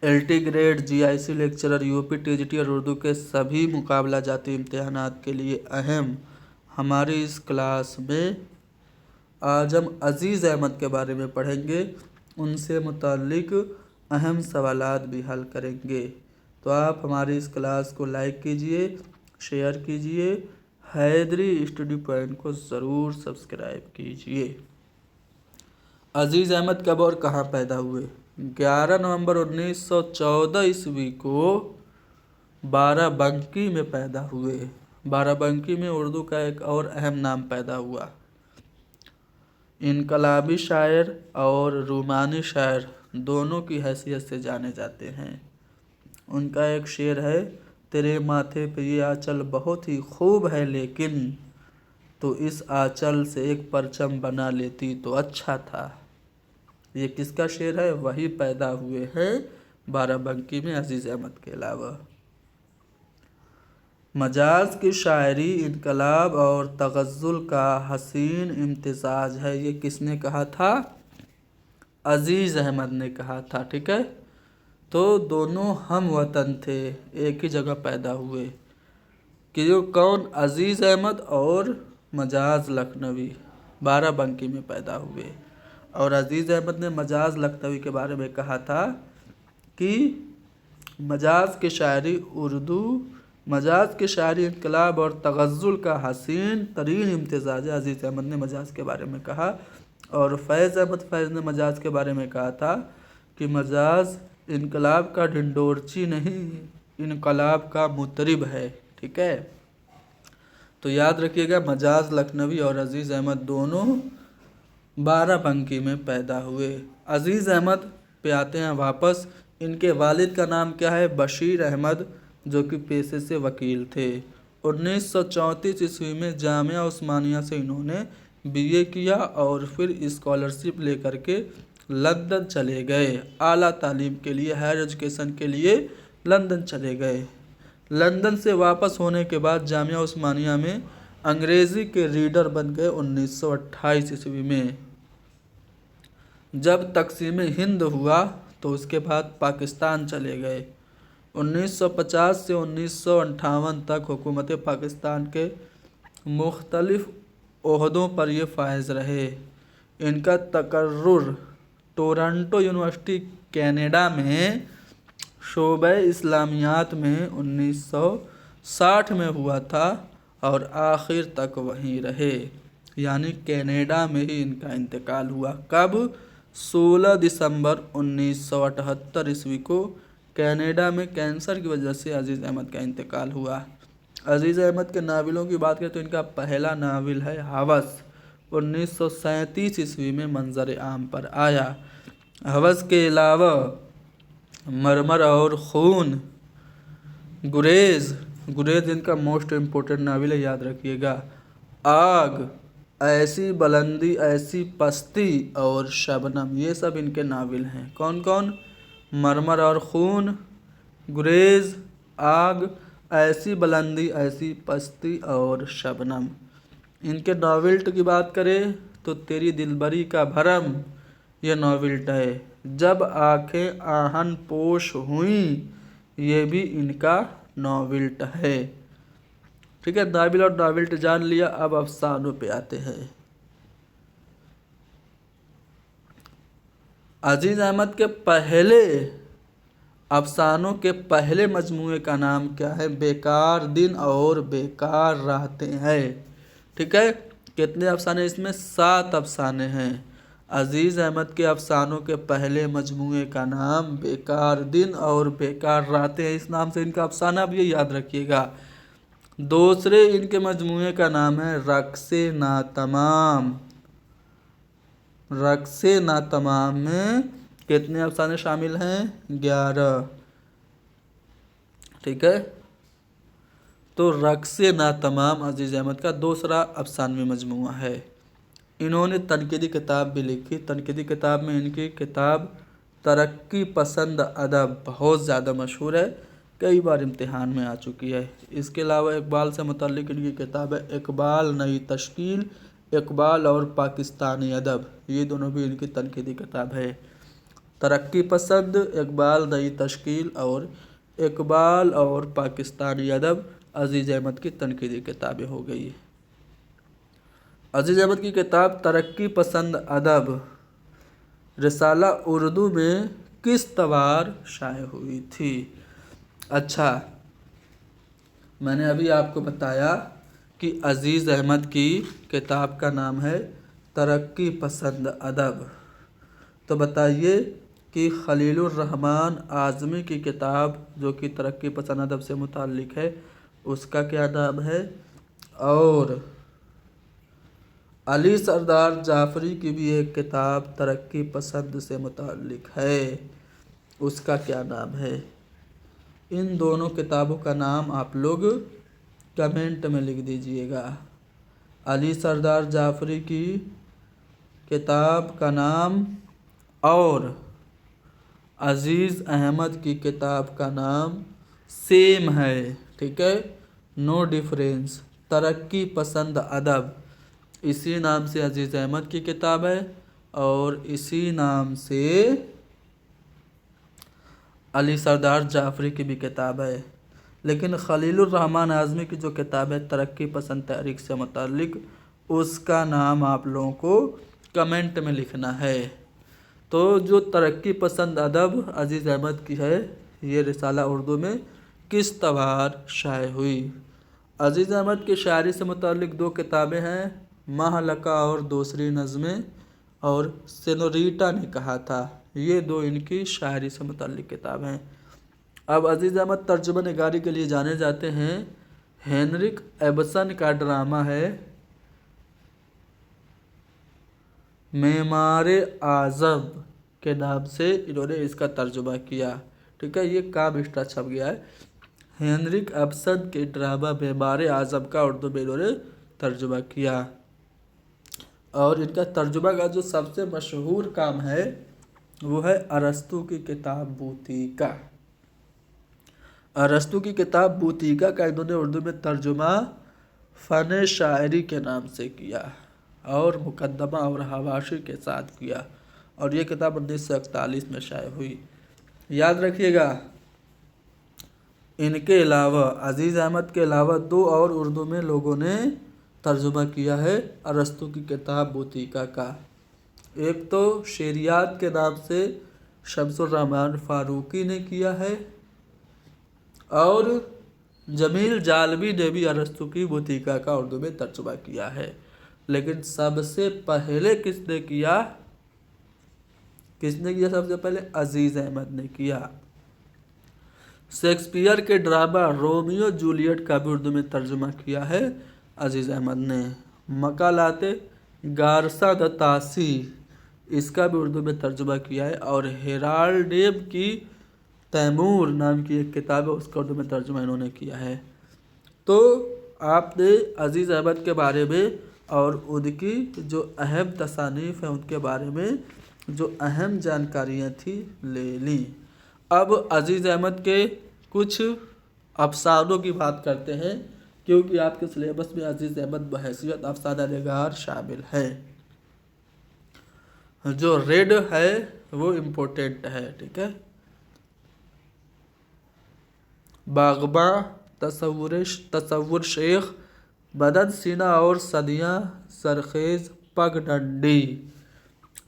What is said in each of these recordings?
LT grade, GIC lecturer, UP TGT और उर्दू के सभी मुकाबला जाती इम्तिहानात के लिए अहम। हमारी इस क्लास में आज हम अजीज़ अहमद के बारे में पढ़ेंगे, उनसे मुताल्लिक अहम सवालात भी हल करेंगे। तो आप हमारी इस क्लास को लाइक कीजिए, शेयर कीजिए, हैदरी स्टडी पॉइंट को ज़रूर सब्सक्राइब कीजिए। अजीज़ अहमद कब और कहाँ पैदा हुए? 11 नवंबर 1914 ईस्वी को बाराबंकी में पैदा हुए। बाराबंकी में उर्दू का एक और अहम नाम पैदा हुआ। इनकलाबी शायर और रूमानी शायर दोनों की हैसियत से जाने जाते हैं। उनका एक शेर है, तेरे माथे पे ये आंचल बहुत ही खूब है, लेकिन तो इस आंचल से एक परचम बना लेती तो अच्छा था। ये किसका शेर है? वही पैदा हुए हैं बाराबंकी में अजीज़ अहमद के अलावा। मजाज की शायरी इनकलाब और तगज़्ज़ुल का हसीन इम्तिज़ाज है। ये किसने कहा था? अजीज़ अहमद ने कहा था। ठीक है, तो दोनों हम वतन थे, एक ही जगह पैदा हुए। कि जो कौन? अजीज़ अहमद और मजाज लखनवी बाराबंकी में पैदा हुए। और अजीज़ अहमद ने मजाज लखनवी के बारे में कहा था कि मजाज की शायरी मजाज की शायरी इनकलाब और तगज़्ज़ुल का हसीन तरीन इम्तिज़ाज है। अजीज़ अहमद ने मजाज के बारे में कहा। और फैज़ अहमद फैज़ ने मजाज के बारे में कहा था कि मजाज इनकलाब का ढिंडोरची नहीं, इनकलाब का मुतरिब है। ठीक है, तो याद रखिएगा, मजाज लखनवी और अजीज़ अहमद दोनों बाराबंकी में पैदा हुए। अजीज़ अहमद पे आते हैं वापस। इनके वालिद का नाम क्या है? बशीर अहमद, जो कि पेशे से वकील थे। 1934 ईस्वी में जामिया उस्मानिया से इन्होंने BA किया और फिर स्कॉलरशिप लेकर के लंदन चले गए। आला तालीम के लिए, हायर एजुकेशन के लिए लंदन चले गए। लंदन से वापस होने के बाद जामिया उस्मानिया में अंग्रेज़ी के रीडर बन गए 1928 ईस्वी में। जब तकसीम हिंद हुआ तो उसके बाद पाकिस्तान चले गए। 1950 से 1958 तक हुकूमत पाकिस्तान के मुख्तलिफ ओहदों पर ये फाइज रहे। इनका तकर्रुर टोरंटो यूनिवर्सिटी कनाडा में शोबे इस्लामियात में 1960 में हुआ था और आखिर तक वहीं रहे। यानी कनाडा में ही इनका इंतकाल हुआ। कब? 16 दिसंबर 1978 ईस्वी को कनाडा में कैंसर की वजह से अजीज़ अहमद का इंतकाल हुआ। अजीज़ अहमद के नावलों की बात करें तो इनका पहला नावल है हवस, 1937 ईस्वी में मंजर आम पर आया। हवस के अलावा मरमर और खून, गुरेज इनका मोस्ट इम्पोर्टेंट नावल है, याद रखिएगा। आग, ऐसी बुलंदी ऐसी पस्ती और शबनम, ये सब इनके नावल हैं। कौन कौन? मरमर और खून, गुरेज, आग, ऐसी बुलंदी ऐसी पस्ती और शबनम। इनके नॉवेल्ट की बात करें तो तेरी दिलबरी का भरम, ये नॉवेल्ट है। जब आंखें आहन पोश हुई, ये भी इनका नॉवेल्ट है। ठीक है, नावल और नॉवेल्ट जान लिया। अब अफसानों पे आते हैं। अजीज़ अहमद के पहले अफसानों के पहले मजमूए का नाम क्या है? बेकार दिन और बेकार रातें हैं। ठीक है, कितने अफसाने इसमें? 7 अफसाने हैं। अजीज़ अहमद के अफसानों के पहले मजमूए का नाम बेकार दिन और बेकार रातें हैं। इस नाम से इनका अफसाना भी याद रखिएगा। दूसरे इनके मजमूए का नाम है रक्से नातमाम। रक्से नातमाम में कितने अफसाने शामिल हैं? 11। ठीक है, तो रक्से नातमाम अजीज़ अहमद का दूसरा अफसानवी मजमूआ है। इन्होंने तनकीदी किताब भी लिखी। तनकीदी किताब में इनकी किताब तरक्की पसंद अदब बहुत ज़्यादा मशहूर है, कई बार इम्तिहान में आ चुकी है। इसके अलावा इकबाल से मुतल्लिक इनकी किताब है इकबाल नई तश्कील, इकबाल और पाकिस्तानी अदब, ये दोनों भी इनकी तनकीदी किताब है। तरक्की पसंद, इकबाल नई तश्कील और इकबाल और पाकिस्तानी अदब अजीज़ अहमद की तनकीदी किताबें हो गई। अजीज़ अहमद की किताब तरक्की पसंद अदब रिसाला उर्दू में किस तवार शाये हुई थी? अच्छा, मैंने अभी आपको बताया कि अजीज़ अहमद की किताब का नाम है तरक्की पसंद अदब। तो बताइए कि खलीलुर रहमान आज़मी की किताब जो कि तरक्की पसंद अदब से मुताल्लिक़ है उसका क्या नाम है? और अली सरदार जाफ़री की भी एक किताब तरक्की पसंद से मुताल्लिक़ है, उसका क्या नाम है? इन दोनों किताबों का नाम आप लोग कमेंट में लिख दीजिएगा। अली सरदार जाफ़री की किताब का नाम और अजीज़ अहमद की किताब का नाम सेम है, ठीक है, नो डिफरेंस। तरक्की पसंद अदब इसी नाम से अजीज़ अहमद की किताब है और इसी नाम से अली सरदार जाफ़री की भी किताब है। लेकिन खलीलुर रहमान आज़मी की जो किताब है तरक्की पसंद तहरीक से मुताल्लिक़, उसका नाम आप लोगों को कमेंट में लिखना है। तो जो तरक्की पसंद अदब अजीज़ अहमद की है, ये रिसाला उर्दू में किस तवार शाये हुई? अजीज़ अहमद की शायरी से मुताल्लिक़ दो किताबें हैं, महलका और दूसरी नज़में और सेनोरीटा ने कहा था, ये दो इनकी शायरी से मुताल्लिक़ किताब हैं। अब अजीज़ अहमद तर्जुमा निगारी के लिए जाने जाते हैं। हेनरिक एबसन का ड्रामा है मेमारे आज़म के नाम से इन्होंने इसका तर्जुमा किया, ठीक है, ये काम एक्स्ट्रा छप गया है। हेनरिक एबसन के ड्रामा मेमारे आज़म का उर्दू में इन्होंने तर्जुमा किया और इनका तर्जुमा का जो सबसे मशहूर काम है वो है अरस्तू की किताब बूतीका। अरस्तू की किताब बूतीका का इन्होंने उर्दू में तर्जुमा फ़न शायरी के नाम से किया और मुकद्दमा और हवाशी के साथ किया और ये किताब 1941 में शाये हुई। याद रखिएगा, इनके अलावा अजीज़ अहमद के अलावा दो और उर्दू में लोगों ने तर्जुमा किया है अरस्तू की किताब बूतीका का। एक तो शेरियात के नाम से शम्सुर रहमान फ़ारूकी ने किया है और जमील जालवी ने भी अरस्तू की बूतीका का उर्दू में तर्जुमा किया है। लेकिन सबसे पहले किसने किया सबसे पहले? अजीज़ अहमद ने किया। शेक्सपियर के ड्रामा रोमियो जूलियट का भी उर्दू में तर्जुमा किया है अजीज़ अहमद ने। मकालाते गारसा द तासी इसका भी उर्दू में तर्जुमा किया है और हेराल्डेम की तैमूर नाम की एक किताब है उसका उर्दू में तर्जुमा इन्होंने किया है। तो आपने अजीज़ अहमद के बारे में और उनकी जो अहम तसानीफ़ है उनके बारे में जो अहम जानकारियाँ थी ले ली। अब अजीज़ अहमद के कुछ अफसानों की बात करते हैं क्योंकि आपके सिलेबस में अजीज़ अहमद बहैसियत अफसाना निगार शामिल है। जो रेड है वो इम्पोर्टेंट है, ठीक है। बागबा, तसव्वुर शेख, बदन सीना और सदियाँ सरखेज़ पगडंडी।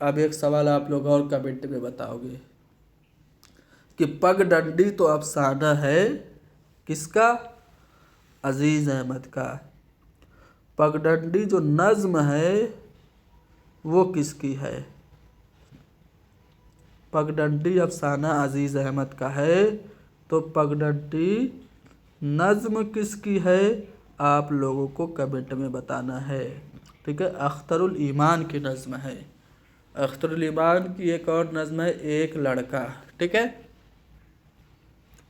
अब एक सवाल आप लोग और कमेंट में बताओगे कि पगडंडी तो अफसाना है किसका? अजीज़ अहमद का। पगडंडी जो नज़्म है वो किसकी है? पगडंडी अफसाना अजीज़ अहमद का है, तो पगडंडी नज़्म किसकी है आप लोगों को कमेंट में बताना है, ठीक है। अख्तरुल ईमान की नज़्म है। अख्तरुल ईमान की एक और नज़्म है एक लड़का, ठीक है।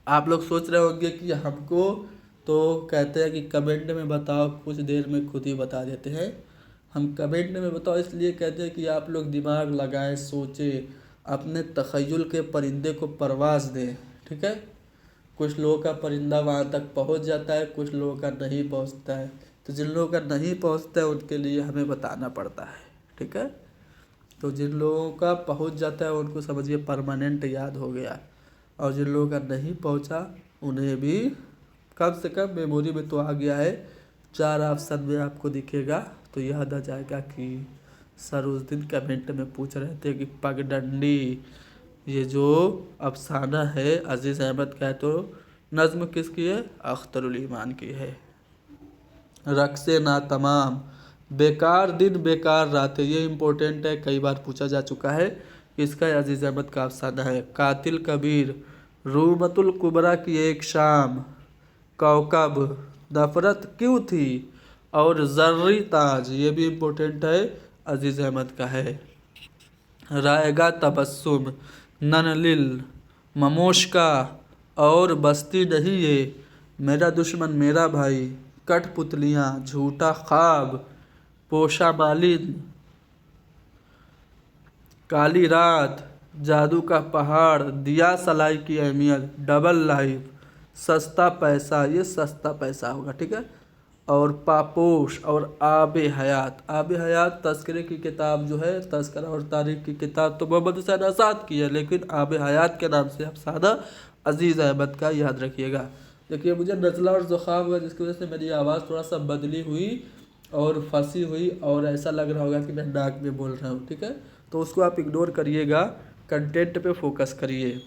आप लोग सोच रहे होंगे कि हमको तो कहते हैं कि कमेंट में बताओ, कुछ देर में खुद ही बता देते हैं। हम कमेंट में बताओ इसलिए कहते हैं कि आप लोग दिमाग लगाएं, सोचें, अपने तख़य्युल के परिंदे को परवाज़ दें, ठीक है। कुछ लोगों का परिंदा वहाँ तक पहुँच जाता है, कुछ लोगों का नहीं पहुँचता है। तो जिन लोगों का नहीं पहुँचता है उनके लिए हमें बताना पड़ता है, ठीक है। तो जिन लोगों का पहुंच जाता है उनको समझिए परमानेंट याद हो गया, और जिन लोगों का नहीं पहुंचा उन्हें भी कम से कम मेमोरी में तो आ गया है। 4 ऑप्शन में आपको दिखेगा तो याद आ जाएगा कि सर उस दिन कमेंट में पूछ रहे थे कि पगडंडी ये जो अफसाना है अजीज़ अहमद का है, तो नज़्म किसकी है? अख्तरुल ईमान की है। रक्से ना तमाम, बेकार दिन बेकार रातें, ये इम्पोर्टेंट है, कई बार पूछा जा चुका है। इसका अजीज़ अहमद का अफसाना है। कातिल कबीर, रूमतुल कुबरा की एक शाम, कौकब, नफरत क्यों थी, और ज़र्री ताज, ये भी इम्पोर्टेंट है, अजीज़ अहमद का है। रायगा तबस्सुम, ननलिल, ममोशका, और बस्ती नहीं ये, मेरा दुश्मन मेरा भाई, कठपुतलियाँ, झूठा ख्वाब, पोशा मालिन, काली रात, जादू का पहाड़, दिया सलाई की अहमियत, डबल लाइफ, सस्ता पैसा, ये सस्ता पैसा होगा, ठीक है, और पापोश, और आब हयात। आब हयात तस्करे की किताब जो है, तस्करा और तारीख की किताब तो मोहम्मद हुसैन आसाद की है, लेकिन आब हयात के नाम से आप सादा अजीज़ अहमद का याद रखिएगा। देखिए मुझे नज़ला और ज़ुकाम हुआ जिसकी वजह से मेरी आवाज़ थोड़ा सा बदली हुई और फंसी हुई, और ऐसा लग रहा होगा कि मैं नाक में बोल रहा हूँ, ठीक है, तो उसको आप इग्नोर करिएगा, कंटेंट पे फोकस करिए।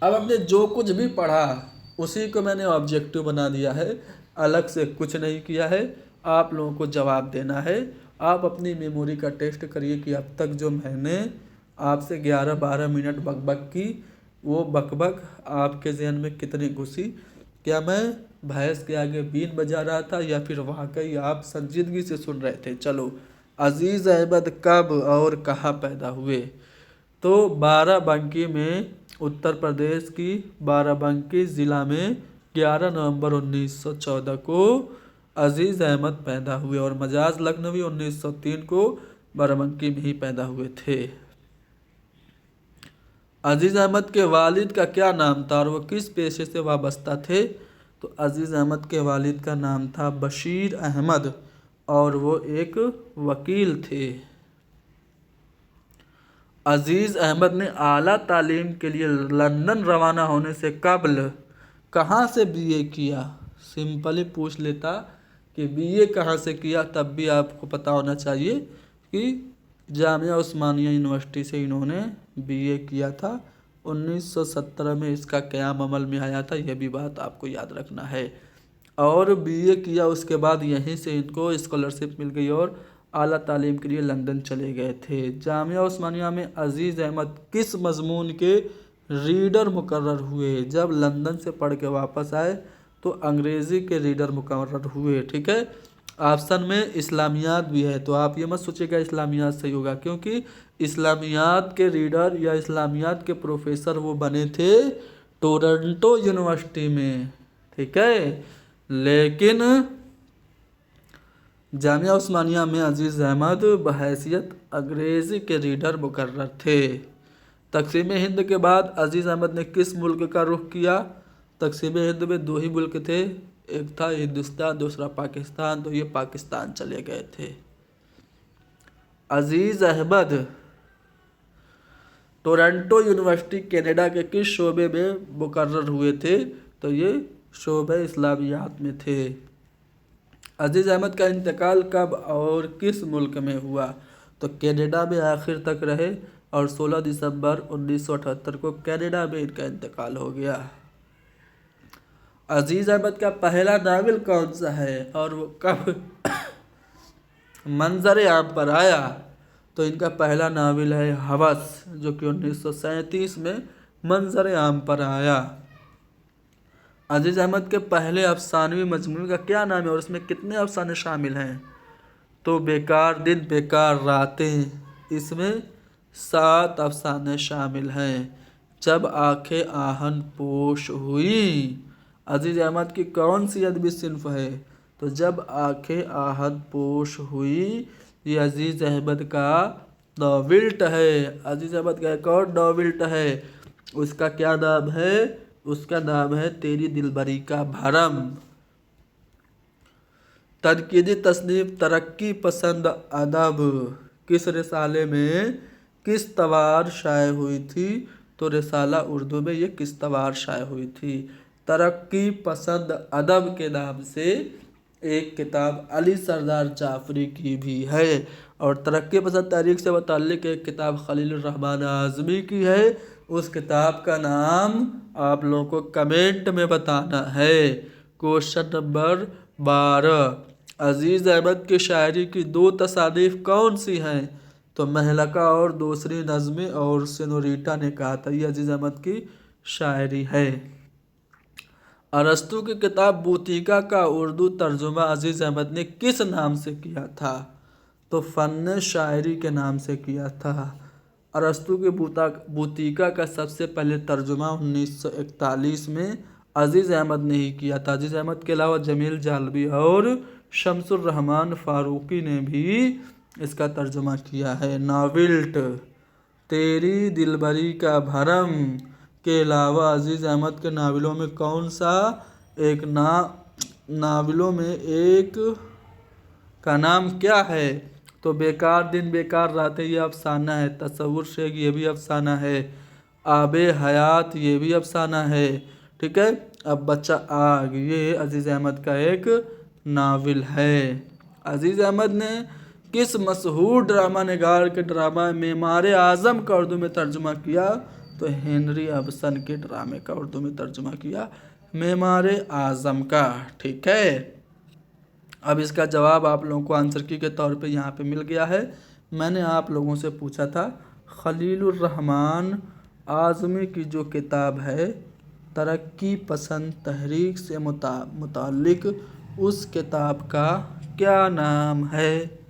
अब हमने जो कुछ भी पढ़ा उसी को मैंने ऑब्जेक्टिव बना दिया है, अलग से कुछ नहीं किया है। आप लोगों को जवाब देना है। आप अपनी मेमोरी का टेस्ट करिए कि अब तक जो मैंने आपसे 11-12 मिनट बकबक की, वो बकबक आपके जहन में कितनी घुसी। क्या मैं भैंस के आगे बीन बजा रहा था या फिर वाकई आप संजीदगी से सुन रहे थे। चलो, अजीज़ अहमद कब और कहाँ पैदा हुए? तो बाराबंकी में, उत्तर प्रदेश की बाराबंकी ज़िला में 11 नवंबर 1914 को अजीज़ अहमद पैदा हुए, और मजाज लखनवी 1903 को बाराबंकी में ही पैदा हुए थे। अजीज़ अहमद के वालिद का क्या नाम था और वो किस पेशे से वाबस्ता थे? तो अजीज़ अहमद के वालिद का नाम था बशीर अहमद, और वो एक वकील थे। अजीज़ अहमद ने आला तालीम के लिए लंदन रवाना होने से कबल कहाँ से बीए किया? सिंपली पूछ लेता कि बीए कहाँ से किया, तब भी आपको पता होना चाहिए कि जामिया उस्मानिया यूनिवर्सिटी से इन्होंने बीए किया था। 1917 में इसका क़याम अमल में आया था, यह भी बात आपको याद रखना है। और बीए किया उसके बाद यहीं से इनको स्कॉलरशिप मिल गई और आला तालीम के लिए लंदन चले गए थे। जामिया उस्मानिया में अजीज़ अहमद किस मज़मून के रीडर मुकर्रर हुए? जब लंदन से पढ़ के वापस आए तो अंग्रेज़ी के रीडर मुकर्रर हुए, ठीक है। ऑप्शन में इस्लामियात भी है, तो आप ये मत सोचिएगा इस्लामियात सही होगा, क्योंकि इस्लामियात के रीडर या इस्लामियात के प्रोफेसर वो बने थे टोरंटो यूनिवर्सिटी में, ठीक है। लेकिन जामिया उस्मानिया में अजीज़ अहमद बहैसियत अंग्रेज़ी के रीडर मुकर्रर थे। तक़सीम हिंद के बाद अजीज़ अहमद ने किस मुल्क का रुख किया? तक़सीम हिंद में 2 ही मुल्क थे, एक था हिंदुस्तान, दूसरा पाकिस्तान, तो ये पाकिस्तान चले गए थे। अजीज़ अहमद टोरंटो यूनिवर्सिटी कनाडा के किस शोबे में मुकर्रर हुए थे? तो ये शोबे इस्लामियात में थे। अजीज़ अहमद का इंतकाल कब और किस मुल्क में हुआ? तो कनाडा में आखिर तक रहे, और 16 दिसंबर 1978 को कनाडा में इनका इंतकाल हो गया। अजीज़ अहमद का पहला नावल कौन सा है और वो कब मंजर आम पर आया? तो इनका पहला नावल है हवस, जो कि 1937 में मंजर आम पर आया। अजीज़ अहमद के पहले अफसानवी मजमून का क्या नाम है और उसमें कितने अफसाने शामिल हैं? तो बेकार दिन बेकार रातें, इसमें 7 अफसाने शामिल हैं। जब आंखें आहन पोश हुई, अजीज़ अहमद की कौन सी अदबी सिन्फ है? तो जब आंखें आहन पोश हुई, ये अजीज़ अहमद का नॉविल्ट है। अजीज़ अहमद का एक और नॉविल्ट है, उसका क्या नाम है? उसका नाम है तेरी दिलबरी का भरम। तनकीदी तसनीफ तरक्की पसंद अदब, किस रिसाले में किश्तवाड़ शाये हुई थी? तो रिसाला उर्दू में ये किश्तवाड़ शाये हुई थी। तरक्की पसंद अदब के नाम से एक किताब अली सरदार जाफरी की भी है, और तरक्की पसंद तहरीक से मुतल्लिक एक किताब खलीलुर रहमान आज़मी की है। उस किताब का नाम आप लोगों को कमेंट में बताना है। क्वेश्चन नंबर 12, अजीज़ अहमद की शायरी की 2 तसानीफ कौन सी हैं? तो महलका और दूसरी नज़्में और सिनोरीटा ने कहा था, ये अजीज़ अहमद की शायरी है। अरस्तू की किताब बूतिका का उर्दू तर्जुमा अजीज़ अहमद ने किस नाम से किया था? तो फ़न शायरी के नाम से किया था। अरस्तू की बूतिका का सबसे पहले तर्जुमा 1941 में अजीज़ अहमद ने ही किया था। अजीज़ अहमद के अलावा जमील जालबी और शमसुर रहमान फ़ारूकी ने भी इसका तर्जुमा किया है। नाविल्ट तेरी दिलबरी का भरम के अलावा अजीज़ अहमद के नावलों में कौन सा एक नावलों में एक का नाम क्या है? तो बेकार दिन बेकार रातें ये अफसाना है। तसव्वुर शेख ये भी अफसाना है। आबे हयात ये भी अफसाना है। ठीक है, अब बच्चा आग ये अजीज़ अहमद का एक नावल है। अजीज़ अहमद ने किस मशहूर ड्रामा निगार के ड्रामा मेमार आज़म का उर्दू में तर्जुमा किया? तो हेनरी अबसन के ड्रामे का उर्दू में तर्जुमा किया, मेमार आज़म का। ठीक है, अब इसका जवाब आप लोगों को आंसर की के तौर पे यहाँ पे मिल गया है। मैंने आप लोगों से पूछा था खलीलुर रहमान आज़मी की जो किताब है तरक्की पसंद तहरीक से मुताल्लिक, उस किताब का क्या नाम है?